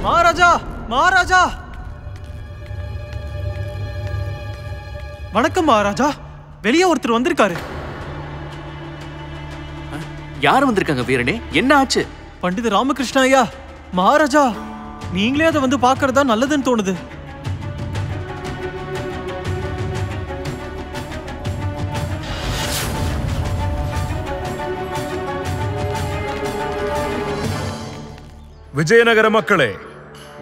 மகாராஜா, மகாராஜா. வணக்கம் மகாராஜா. வெளியே ஒருத்தர் வந்திருக்காரு. யார் வந்திருக்காங்க வீரனே? என்ன ஆச்சு? பண்டித ராமகிருஷ்ண ஐயா. மகாராஜா, நீங்களே அதை வந்து பார்க்கறதா நல்லதுன்னு தோணுது. விஜயநகர மக்களே,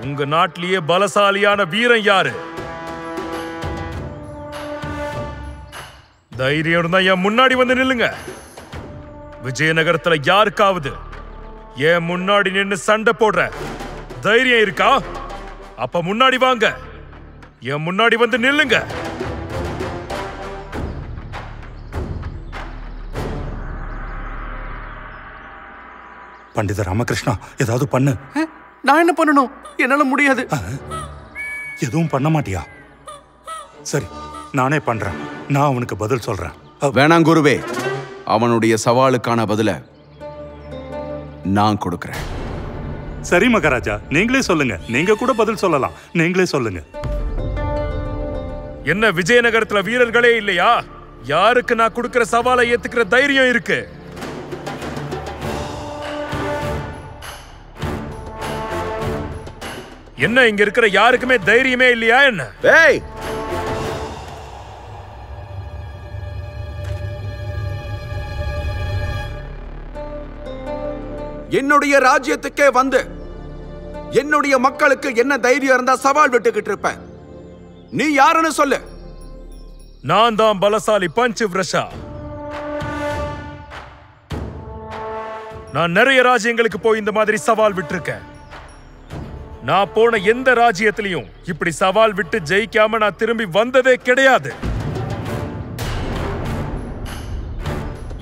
உங்க நாட்டிலேயே பலசாலியான வீரன் யாரு? தைரியம் இருந்தா என் முன்னாடி வந்து நில்லுங்க. விஜயநகரத்துல யாருக்காவது என் முன்னாடி நின்னு சண்டை போடுற தைரியம் இருக்கா? அப்ப முன்னாடி வாங்க, என் முன்னாடி வந்து நில்லுங்க. பண்டித ராமகிருஷ்ணா, ஏதாவது பண்ணு. நான் என்ன பண்ணணும்? என்னால முடியாது. எதுவும் பண்ண மாட்டியா? சரி, நானே பண்றேன். நான் அவனுக்கு பதில் சொல்றேன். வேணாம் குருவே, அவனுடைய சவாலுக்கான பதில நான் கொடுக்கிறேன். சரி மகாராஜா, நீங்களே சொல்லுங்க. நீங்க கூட பதில் சொல்லலாம். நீங்களே சொல்லுங்க. என்ன விஜயநகரத்துல வீரர்களே இல்லையா? யாருக்கு நான் கொடுக்கிற சவாலை ஏத்துக்கிற தைரியம் இருக்கு? என்ன இங்க இருக்கிற யாருக்குமே தைரியமே இல்லையா என்ன? ஏய், என்னுடைய ராஜ்யத்துக்கே வந்து என்னுடைய மக்களுக்கு என்ன தைரியம் இருந்தா சவால் விட்டுக்கிட்டு இருப்பேன். நீ யாருன்னு சொல்லு. நான் தான் பலசாலி பஞ்சவிரஷா. நான் நிறைய ராஜ்யங்களுக்கு போய் இந்த மாதிரி சவால் விட்டுருக்கேன். நான் போன எந்த ராஜ்யத்திலையும் இப்படி சவால் விட்டு ஜெயிக்காம நான் திரும்பி வந்ததே கிடையாது.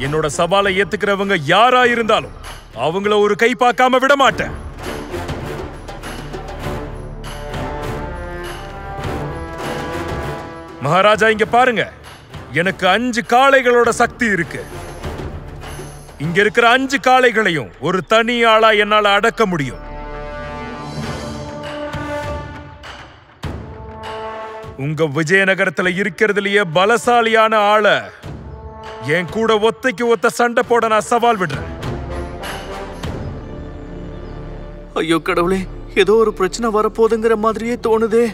என்னோட சவாலை ஏத்துக்கிறவங்க யாரா இருந்தாலும் அவங்கள ஒரு கை பார்க்காம விட மாட்டேன். மகாராஜா, இங்க பாருங்க. எனக்கு 5 காளைகளோட சக்தி இருக்கு. இங்க இருக்கிற 5 காளைகளையும் ஒரு தனி ஆளா என்னால அடக்க முடியும். உங்க விஜயநகரத்துல இருக்கிறதுலயே பலசாலியான ஆள என் கூட ஒத்தைக்கு ஒத்த சண்டை போட நான் சவால் விடுறேன். ஐயோ கடவுளே, ஏதோ ஒரு பிரச்சனை வரப்போகுதுங்கிற மாதிரியே தோணுதே.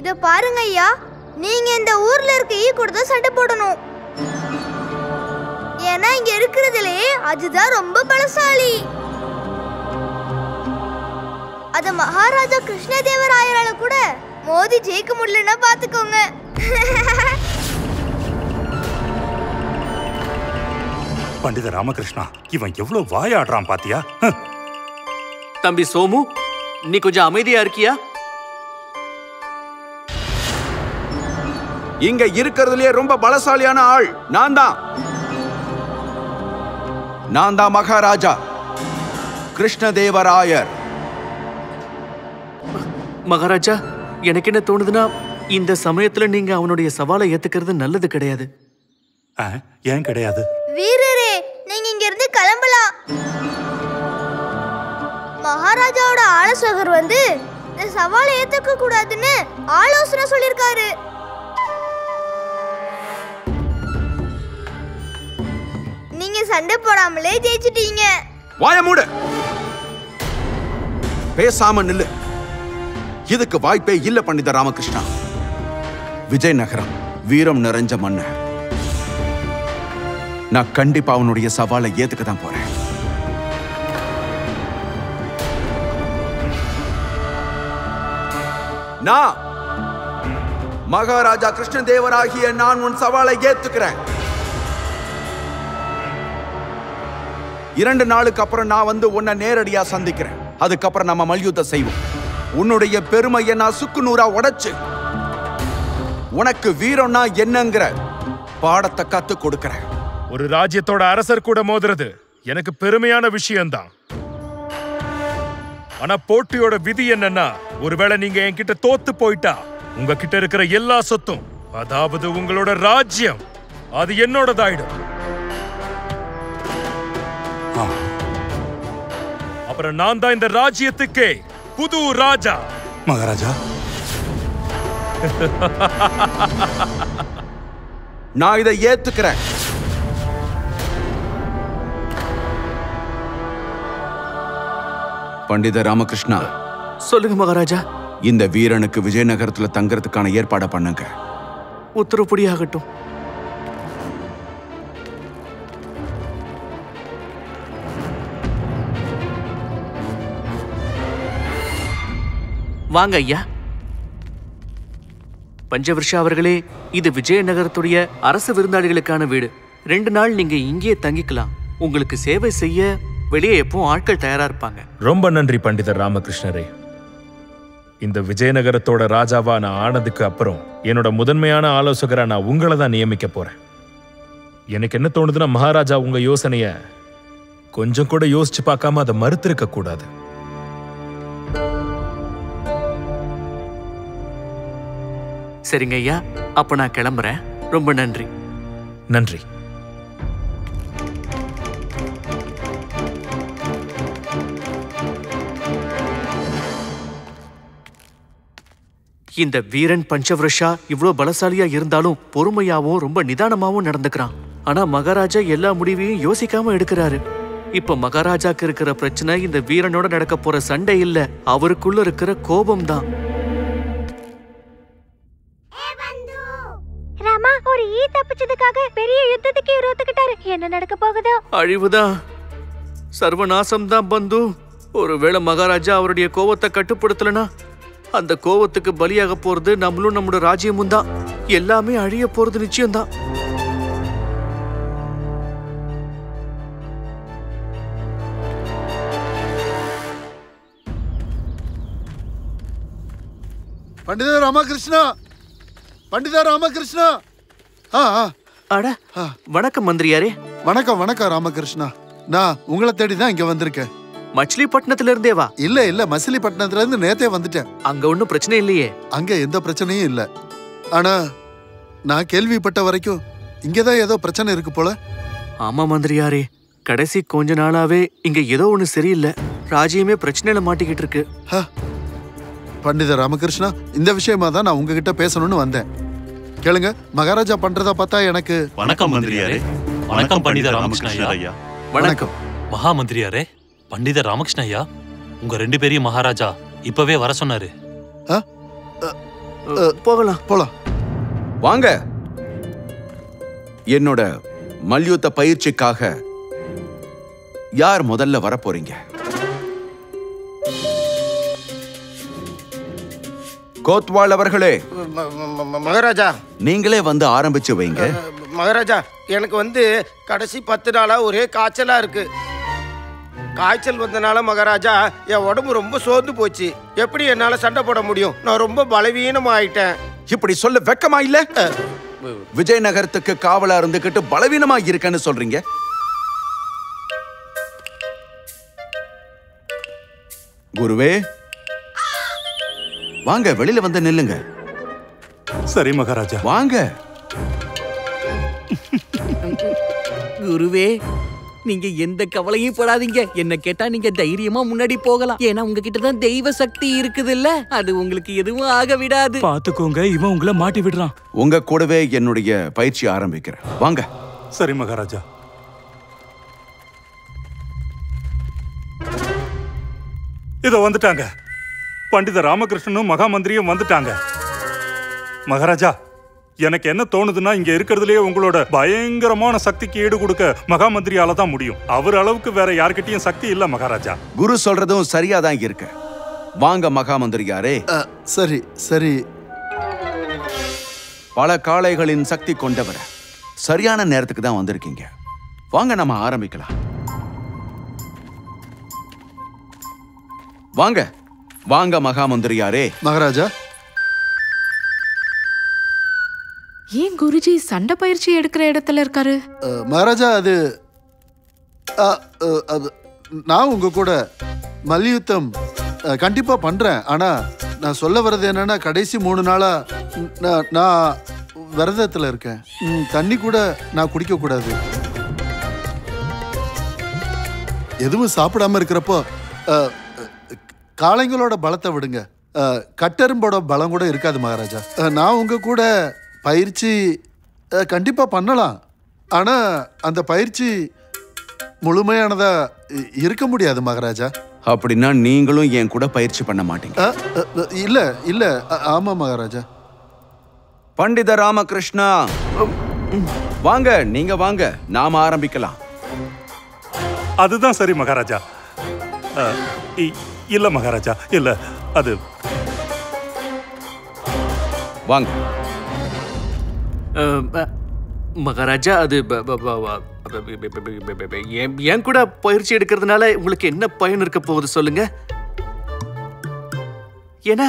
இத பாருங்க ஐயா, நீங்க இந்த ஊர்ல இருக்க ஈ கூட தான் சண்டை போடணும். ஏன்னா இங்க இருக்கிறதுலே அதுதான் ரொம்ப பலசாலி. அத மகாராஜா கிருஷ்ணதேவராயரால கூட மோதி ஜெயிக்க முடியலன்னா பாத்துக்கோங்க. பண்டித ராமகிருஷ்ணா, இவன் எவ்வளவு வாயாடுறான் பாத்தியா? தம்பி சோமு, நீ கொஞ்சம் அமைதியா இருக்கியா? இங்க இருக்கிறதுலயே ரொம்ப பலசாலியான ஆள் நான் தான். நான் தான் மகாராஜா கிருஷ்ணதேவராயர். மகாராஜா, எனக்கு என்ன தோணுதுன்னா, இந்த சமயத்துல நீங்க அவனுடைய சவாலை ஏத்துக்கிறது நல்லது கிடையாது. ஏன் கிடையாது? வீரரே, நீங்க இங்க இருந்து கிளம்பலாம். மகாராஜாவோட ஆலோசகர் வந்து இந்த சவாலை ஏத்துக்க கூடாதுன்னு ஆலோசனை சொல்லிருக்காரு. நீங்க சண்டை போடாமலே ஜெயிச்சிட்டீங்க. வாய மூடு. பேசாம நில்லு. இதுக்கு வாய்ப்பே இல்ல பண்டித ராமகிருஷ்ணா. விஜயநகரம் வீரம் நிறைஞ்ச மண்ணு. நான் கண்டிப்பா அவனுடைய சவாலை ஏத்துக்க தான் போறேன். நான் மகாராஜா கிருஷ்ணதேவராகிய நான் உன் சவாலை ஏத்துக்கிறேன். 2 நாளுக்கு அப்புறம் நான் வந்து உன்னை நேரடியா சந்திக்கிறேன். அதுக்கப்புறம் நம்ம மல்யுத்தம் செய்வோம். உன்னுடைய பெருமையை நான் சுக்குநூறா உடைச்சு உனக்கு வீரம்னா என்னங்கிற பாடத்தை கத்து கொடுக்கிறேன். ஒரு ராஜ்யத்தோட அரசர் கூட மோதுறது எனக்கு பெருமையான விஷயம்தான். ஆனா போட்டியோட விதி என்னன்னா, ஒருவேளை நீங்க என்கிட்ட தோத்து போயிட்டா உங்ககிட்ட இருக்கிற எல்லா சொத்தும், அதாவது உங்களோட ராஜ்யம், அது என்னோடதாயிடும். அப்புறம் நான் தான் இந்த ராஜ்யத்துக்கே புது ராஜா. மகாராஜா, நான் இதை ஏத்துக்கிறேன். பண்டித ராமகிருஷ்ணா, சொல்லுங்க மகாராஜா. இந்த வீரனுக்கு விஜயநகரத்துல தங்கறதுக்கான ஏற்பாட பண்ணுங்க. உத்தரவுப்படி ஆகட்டும். வாங்க ஐயா. பஞ்சவர்ஷா அவர்களே, இது விஜயநகரத்துடைய அரசு விருந்தாளிகளுக்கான வீடு. 2 நாள் நீங்க இங்கே தங்கிக்கலாம். உங்களுக்கு சேவை செய்ய வெளியே எப்பவும் ஆட்கள் தயாரா இருப்பாங்க. ரொம்ப நன்றி பண்டிதர் ராமகிருஷ்ணரே. இந்த விஜயநகரத்தோட ராஜாவா நான் ஆனதுக்கு அப்புறம் என்னோட முதன்மையான ஆலோசகரா நான் உங்களை தான் நியமிக்க போறேன். எனக்கு என்ன தோணுதுன்னா, மகாராஜா உங்க யோசனைய கொஞ்சம் கூட யோசிச்சு பார்க்காம அதை மறுத்திருக்க கூடாது. சரிங்க ஐயா, அப்ப நான் கிளம்புறேன். ரொம்ப நன்றி. நன்றி. இந்த வீரன் பஞ்சவர்ஷா இவ்வளவு பலசாலியா இருந்தாலும் பொறுமையாவும் ரொம்ப நிதானமாவும் நடந்துக்கிறான். ஆனா மகாராஜா எல்லா முடிவையும் யோசிக்காம எடுக்கிறாரு. இப்ப மகாராஜாக்கு இருக்கிற பிரச்சனை இந்த வீரனோட நடக்க போற சண்டை இல்ல, அவருக்குள்ள இருக்கிற கோபம் தான். ராமா, ஒரு ஈ தப்பிச்சதுக்காக பெரிய யுத்தத்துக்கு இவர் ஒத்துக்கிட்டாரு. என்ன நடக்க போகுதோ? அழிவுதான், சர்வநாசம் தான் பந்து. ஒருவேளை மகாராஜா அவருடைய கோபத்தை கட்டுப்படுத்தலனா அந்த கோபத்துக்கு பலியாக போறது நம்மளும் நம்மளோட ராஜ்யமும் தான். எல்லாமே அழிய போறது நிச்சயம்தான். பண்டித ராமகிருஷ்ணா, பண்டித ராமகிருஷ்ணா. அட, வணக்கம் மந்திரியாரே. வணக்கம் வணக்கம் ராமகிருஷ்ணா. நான் உங்களை தேடி தான் இங்க வந்திருக்கேன். மச்சிலிப்பட்டினத்துல இருந்தேவா? இல்ல மசிலிப்பட்டினத்துல இருந்து நேத்தே வந்துட்டேன். அங்க ஒன்னும் பிரச்சனை இல்லையே? அங்க எந்த பிரச்சனையும் இல்ல. ஆனா நான் கேள்விப்பட்ட வரைக்கும் இங்கதான் ஏதோ பிரச்சனை இருக்கு போல. ஆமா மந்திரியாரே, கடைசி கொஞ்ச நாளாவே இங்க ஏதோ ஒண்ணு சரியில்லை. ராஜ்யமே பிரச்சனையில மாட்டிக்கிட்டு இருக்கு. பண்டித ராமகிருஷ்ணா, இந்த விஷயமா தான் நான் உங்ககிட்ட பேசணும்னு வந்தேன். கேளுங்க, மகாராஜா பண்றதா பார்த்தா எனக்கு. வணக்கம் மந்திரியாரே. வணக்கம் பண்டித ராமகிருஷ்ண ஐயா. வணக்கம் மகா மந்திரியாரே. பண்டித ராமகிருஷ்ண ஐயா, உங்க 2 பேரையும் மகாராஜா இப்பவே வர சொன்னாரு. போகலாம் போலாம். வாங்க. என்னோட மல்யுத்த பயிற்சிக்காக யார் முதல்ல வர போறீங்க? கோத்வால் அவர்களே. மகாராஜா. நீங்களே வந்து ஆரம்பிச்சு வைங்க. மகாராஜா, எனக்கு கடைசி 10 நாளா ஒரே காய்ச்சலா இருக்கு. காய்ச்சல் வந்தனால மகாராஜா என் உடம்பு ரொம்ப சோர்ந்து போச்சு. எப்படி என்னால சண்டை போட முடியும்? நான் ரொம்ப பலவீனமா ஆயிட்டேன். இப்படி சொல்ல வெக்கமா இல்ல? விஜயநகரத்துக்கு காவலா இருந்துகிட்டு பலவீனமா இருக்கேன்னு சொல்றீங்க. குருவே, வாங்க, வெளியில வந்து நில்லுங்க. சரி மகாராஜா. வாங்க. குருவே, நீங்க எந்த கவலையும் படாதீங்க. என்ன கேட்டா நீங்க தைரியமா முன்னாடி போகலாம். ஏன்னா உங்ககிட்ட தான் தெய்வ சக்தி இருக்குது இல்ல, அது உங்களுக்கு எதுவும் ஆக விடாது. பாத்துக்கோங்க, இவன் உங்களை மாட்டி விடுறான். உங்க கூடவே என்னுடைய பயிற்சி ஆரம்பிக்கிறேன். வாங்க. சரி மகாராஜா. இதோ வந்துட்டாங்க. பண்டித ராமகிருஷ்ணனும் மகாமந்திரியும் வந்துட்டாங்க. மகாராஜா, எனக்கு என்ன தோணுதுன்னா, இங்க இருக்கிறதுலயே உங்களோட பயங்கரமான சக்திக்கு ஈடு கொடுக்க மகாமந்திரியால தான் முடியும். அவர் அளவுக்கு வேற யார்கிட்டயும் சக்தி இல்ல மகாராஜா. குரு சொல்றதும் சரியா தான் இருக்கு. வாங்க மகாமந்திரியாரே. சரி சரி. பல காளைகளின் சக்தி கொண்டவர். சரியான நேரத்துக்கு தான் வந்திருக்கீங்க. வாங்க, நம்ம ஆரம்பிக்கலாம். வாங்க வாங்க மகாமந்திரியாரே. மகாராஜா. ஏன் குருஜி சண்டை பயிற்சி எடுக்கிற இடத்துல இருக்காரு? மகாராஜா, அது நான் உங்க கூட மல்யுத்தம் கண்டிப்பா பண்றேன். ஆனா நான் சொல்ல வர்றது என்னன்னா, கடைசி 3 நாளா நான் விரதத்துல இருக்கேன். தண்ணி கூட நான் குடிக்க கூடாது. எதுவும் சாப்பிடாம இருக்கிறப்போ காளைங்களோட பலத்தை விடுங்க. கட்டெரும்போட பலம் கூட இருக்காது மகாராஜா. நான் உங்க கூட பயிற்சி கண்டிப்பா பண்ணலாம். ஆனா அந்த பயிற்சி முழுமையானதா இருக்க முடியாது மகாராஜா. அப்படின்னா நீங்களும் என் கூட பயிற்சி பண்ண மாட்டீங்க? இல்ல இல்ல. ஆமா மகாராஜா. பண்டித ராமகிருஷ்ணா வாங்க, நீங்க வாங்க, நாம ஆரம்பிக்கலாம். அதுதான் சரி மகாராஜா. இல்ல மகாராஜா, இல்ல, அது வாங்க மகாராஜா. அது என் கூட பயிற்சி எடுக்கிறதுனால உங்களுக்கு என்ன பயன் இருக்க போகுது சொல்லுங்க? ஏன்னா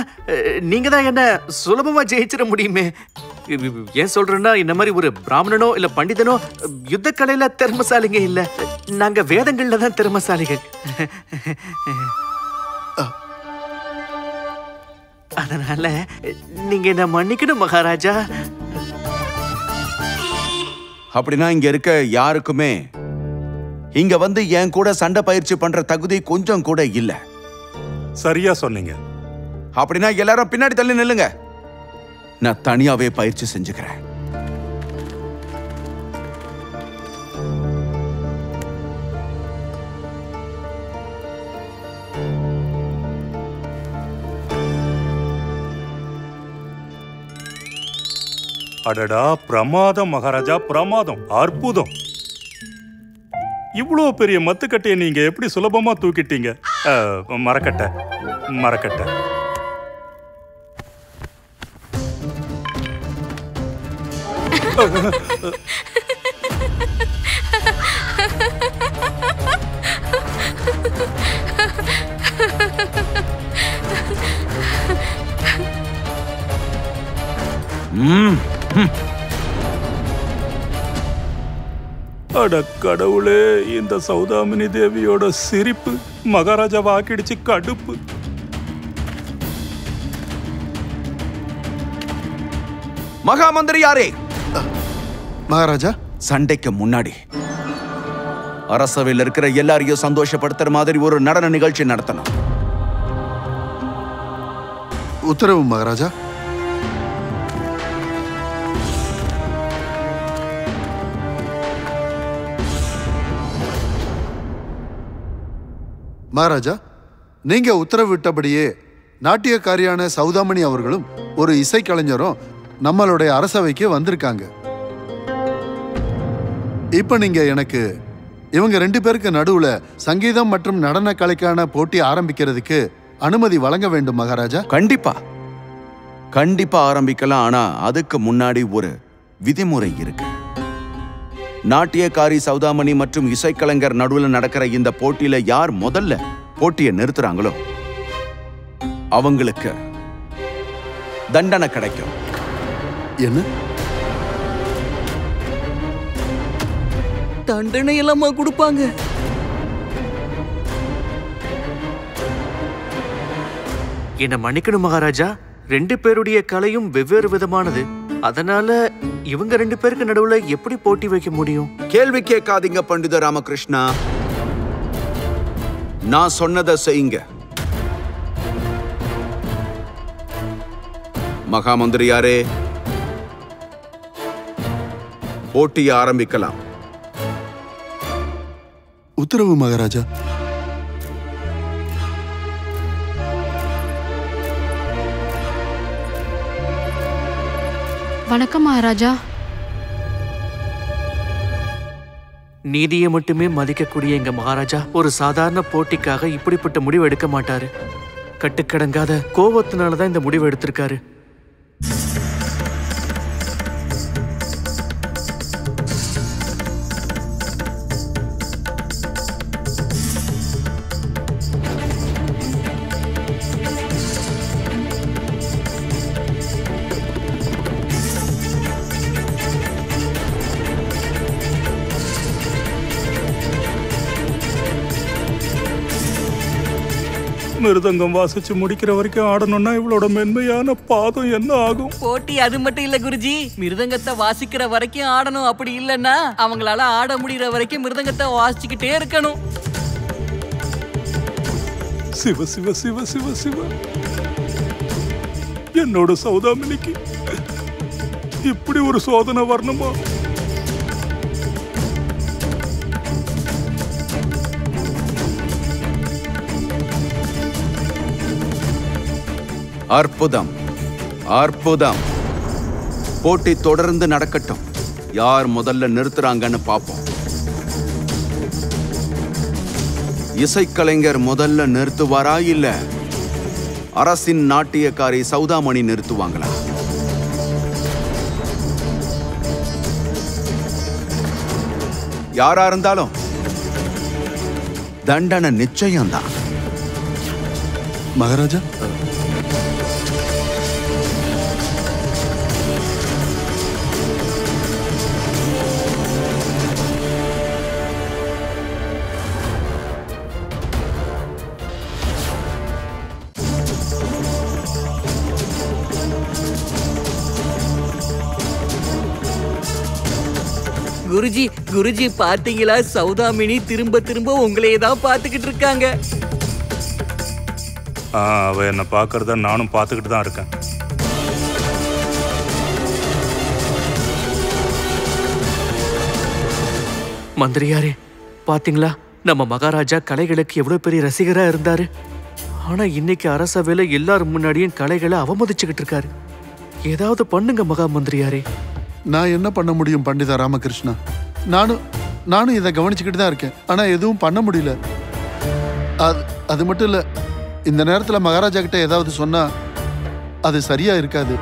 நீங்க தான் என்ன சுலபமா ஜெயிச்சிட முடியுமே. ஏன் சொல்றேன்னா, இந்த மாதிரி ஒரு பிராமணனோ இல்ல பண்டிதனோ யுத்த கலையில திறமசாலிங்க இல்ல, நாங்க வேதங்கள்ல தான் திறமசாலிகள். அதனால நீங்க என்ன மன்னிக்கணும் மகாராஜா. அப்படின்னா இங்க இருக்க யாருக்குமே இங்க வந்து என் கூட சண்டை பயிற்சி பண்ற தகுதி கொஞ்சம் கூட இல்ல. சரியா சொன்னீங்க. அப்படின்னா எல்லாரும் பின்னாடி தள்ளி நில்லுங்க. நான் தனியாவே பயிற்சி செஞ்சுக்கிறேன். அடடா, பிரமாதம் மகாராஜா, பிரமாதம், அற்புதம். இவ்வளவு பெரிய மத்துக்கட்டையை நீங்க எப்படி சுலபமா தூக்கிட்டீங்க? மரக்கட்டை மரக்கட்டை. அட கடவுளே, இந்த சௌதாமினி தேவியோட சிரிப்பு மகாராஜா வாக்கிடுச்சு கடுப்பு. மகாமந்திரி யாரே? மகாராஜா, சண்டைக்கு முன்னாடி அரசவையில் இருக்கிற எல்லாரையும் சந்தோஷப்படுத்துற மாதிரி ஒரு நடன நிகழ்ச்சி நடத்தணும். உத்தரவு மகாராஜா. மகாராஜா, நீங்க உத்தரவிட்டபடியே நாட்டியக்காரியான சௌதாமணி அவர்களும் ஒரு இசைக்கலைஞரும் நம்மளுடைய அரசவைக்கு வந்திருக்காங்க. இப்ப நீங்க எனக்கு இவங்க 2 பேருக்கு நடுவுல சங்கீதம் மற்றும் நடன கலைக்கான போட்டி ஆரம்பிக்கிறதுக்கு அனுமதி வழங்க வேண்டும் மகாராஜா. கண்டிப்பா கண்டிப்பா ஆரம்பிக்கலாம். ஆனா அதுக்கு முன்னாடி ஒரு விதிமுறை இருக்கு. நாட்டியக்காரி சௌதாமணி மற்றும் இசைக்கலைஞர் நடுவில் நடக்கிற இந்த போட்டியில யார் முதல்ல போட்டியை நிறுத்துறாங்களோ அவங்களுக்கு தண்டனை கிடைக்கும். என்ன தண்டனை எல்லாமா கொடுப்பாங்க? என்ன மன்னிக்கணும் மகாராஜா, 2 பேருடைய கலையும் வெவ்வேறு விதமானது. அதனால இவங்க 2 பேருக்கு நடுவுல எப்படி போட்டி வைக்க முடியும்? கேள்வி கேட்காதீங்க பண்டித ராமகிருஷ்ணா. நான் சொன்னதை செய்யுங்க. மகாமந்திரி யாரே, போட்டியை ஆரம்பிக்கலாம். உத்தரவு மகாராஜா. வணக்கம் மகாராஜா. நீதியை மட்டுமே மதிக்கக்கூடிய எங்க மகாராஜா ஒரு சாதாரண போட்டிக்காக இப்படிப்பட்ட முடிவு எடுக்க மாட்டாரு. கட்டுக்கடங்காத கோபத்தினாலதான் இந்த முடிவு எடுத்திருக்காரு. மிருதங்கம் வாசிச்சு முடிக்கிற வரைக்கும் ஆடணும்னா இவளோட மென்மையான பாதம் என்ன ஆகும்? போட்டி அது மட்டும் இல்ல குருஜி, மிருதங்கத்தை வாசிக்கிற வரைக்கும் ஆடணும். அப்படி இல்லைன்னா அவங்களால ஆட முடிகிற வரைக்கும் மிருதங்கத்தை வாசிச்சுக்கிட்டே இருக்கணும். சிவ சிவ சிவ சிவ சிவ. என்னோட சௌதாமினிக்கு இப்படி ஒரு சோதனை வரணுமா? அற்புதம், அற்புதம். போட்டி தொடர்ந்து நடக்கட்டும். யார் முதல்ல நிறுத்துறாங்கன்னு பார்ப்போம். இசைக்கலைஞர் முதல்ல நிறுத்துவாரா இல்ல அரசின் நாட்டியக்காரி சௌதாமணி நிறுத்துவாங்களா? யாரா இருந்தாலும் தண்டனை நிச்சயம்தான். மகாராஜா, குருஜி குருஜி பாத்தீங்களா? சௌதாமினி திரும்ப திரும்ப உங்களையே தான் பாத்துக்கிட்டு இருக்காங்க. அவ என்ன பாக்குறத நானும் பாத்துக்கிட்டு தான் இருக்கேன். மந்திரியாரே, பாத்தீங்களா நம்ம மகாராஜா கலைகளுக்கு எவ்வளவு பெரிய ரசிகரா இருந்தாரு. ஆனா இன்னைக்கு அரசவையில எல்லாரும் முன்னாடியும் கலைகளை அவமதிச்சுக்கிட்டு இருக்காரு. ஏதாவது பண்ணுங்க மகா மந்திரியாரே. நான் என்ன பண்ண முடியும் பண்டிதா ராமகிருஷ்ணா? நானும் இதை கவனிச்சுக்கிட்டு தான் இருக்கேன். ஆனா எதுவும் பண்ண முடியல. அது மட்டும் இல்ல, இந்த நேரத்துல மகாராஜா கிட்ட ஏதாவது சொன்னா அது சரியா இருக்காது.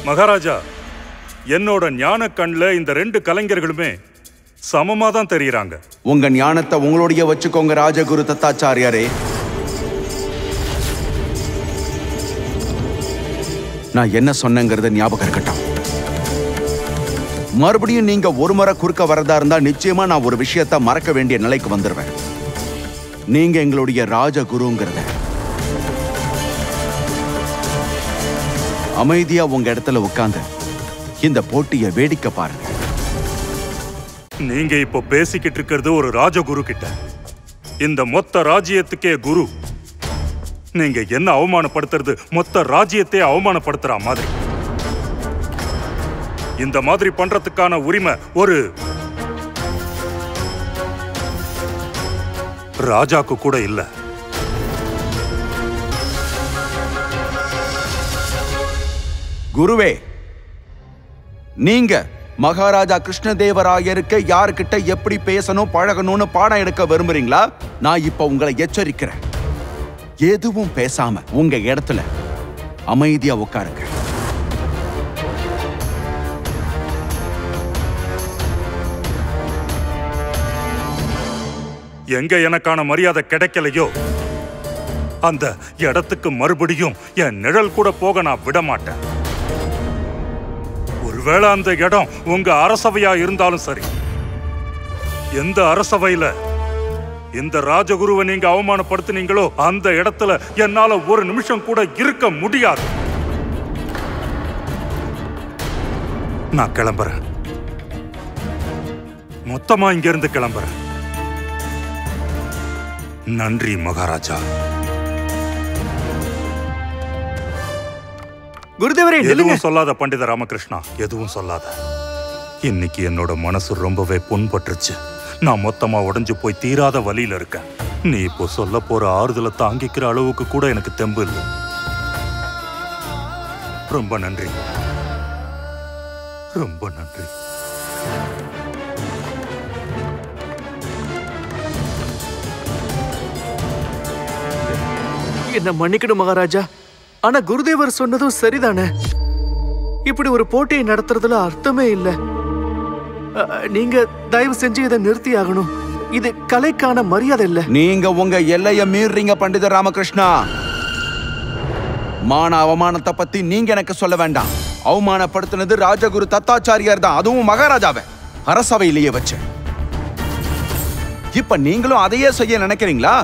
மகாராஜா, என்னோட ஞான கண்ல இந்த ரெண்டு கலைஞர்களுமே சமமா தான் தெரியுறாங்க. உங்க ஞானத்தை உங்களுடைய வச்சுக்கோங்க ராஜகுரு தத்தாச்சாரியாரே. நான் என்ன சொன்னேங்கிறத ஞாபகம் இருக்கட்டும். மறுபடியும் நீங்க ஒரு முறை குறுக்க வரதா இருந்தா நிச்சயமா நான் ஒரு விஷயத்த மறக்க வேண்டிய நிலைக்கு வந்துடுவேன். நீங்க எங்களுடைய ராஜகுருங்கிறத. அமைதியா உங்க இடத்துல உட்கார்ந்து இந்த போட்டியை வேடிக்கை பாருங்க. நீங்க இப்போ பேசிக்கிட்டு இருக்கிறது ஒரு ராஜகுரு கிட்ட. இந்த மொத்த ராஜ்யத்துக்கே குரு. நீங்க என்ன அவமானப்படுத்துறது மொத்த ராஜ்யத்தை அவமானப்படுத்துற மாதிரி. இந்த மாதிரி பண்றதுக்கான உரிமை ஒரு ராஜாக்கு கூட இல்ல. குருவே, நீங்க மகாராஜா கிருஷ்ணதேவராயருக்கு யாருக்கிட்ட எப்படி பேசணும் பழகணும்னு பாடம் எடுக்க விரும்புறீங்களா? நான் இப்ப உங்களை எச்சரிக்கிறேன். எதுவும் பேசாம உங்க இடத்துல அமைதியா உட்காருங்க. எங்க எனக்கான மரியாதை கிடைக்கலையோ அந்த இடத்துக்கு மறுபடியும் என் நிழல் கூட போக நான் விட மாட்டேன். ஒருவேளை அந்த இடம் உங்க அரசவையா இருந்தாலும் சரி, எந்த அரசவையில இந்த ராஜகுருவை நீங்க அவமானப்படுத்தினீங்களோ அந்த இடத்துல என்னால ஒரு நிமிஷம் கூட இருக்க முடியாது. நான் கிளம்புறேன். மொத்தமா இங்க இருந்து கிளம்புறேன். நன்றி மகாராஜா. குருதேவரே, எதுவும் சொல்லாத பண்டித ராமகிருஷ்ணா, எதுவும் சொல்லாத. இன்னைக்கு என்னோட மனசு ரொம்பவே புண்பட்டுருச்சு. நான் மொத்தமா உடைஞ்சு போய் தீராத வழியில இருக்கேன். நீ இப்போ சொல்ல போற ஆறுதலை தாங்கிக்கிற அளவுக்கு கூட எனக்கு தெம்பு இல்லை. ரொம்ப நன்றி, ரொம்ப நன்றி. என்ன மன்னிக்கணும் மகாராஜா. ஆனா குருதேவர் சொன்னதும் சரிதானே. இப்படி ஒரு போட்டியை நடத்துறதுல அர்த்தமே இல்லை. நீங்க தயவு செஞ்சு இதை நிறுத்தி ஆகணும். இது கலைக்கான மரியாதை இல்ல. நீங்க உங்க எல்லைய மீறீங்க பண்டித ராமகிருஷ்ணா. மான அவமானத்தை பத்தி நீங்க எனக்கு சொல்ல வேண்டாம். அவமானப்படுத்தினது ராஜகுரு தத்தாச்சாரியார் தான், அதுவும் மகாராஜாவை அரசவையிலேயே வச்சு. இப்ப நீங்களும் அதையே செய்ய நினைக்கிறீங்களா?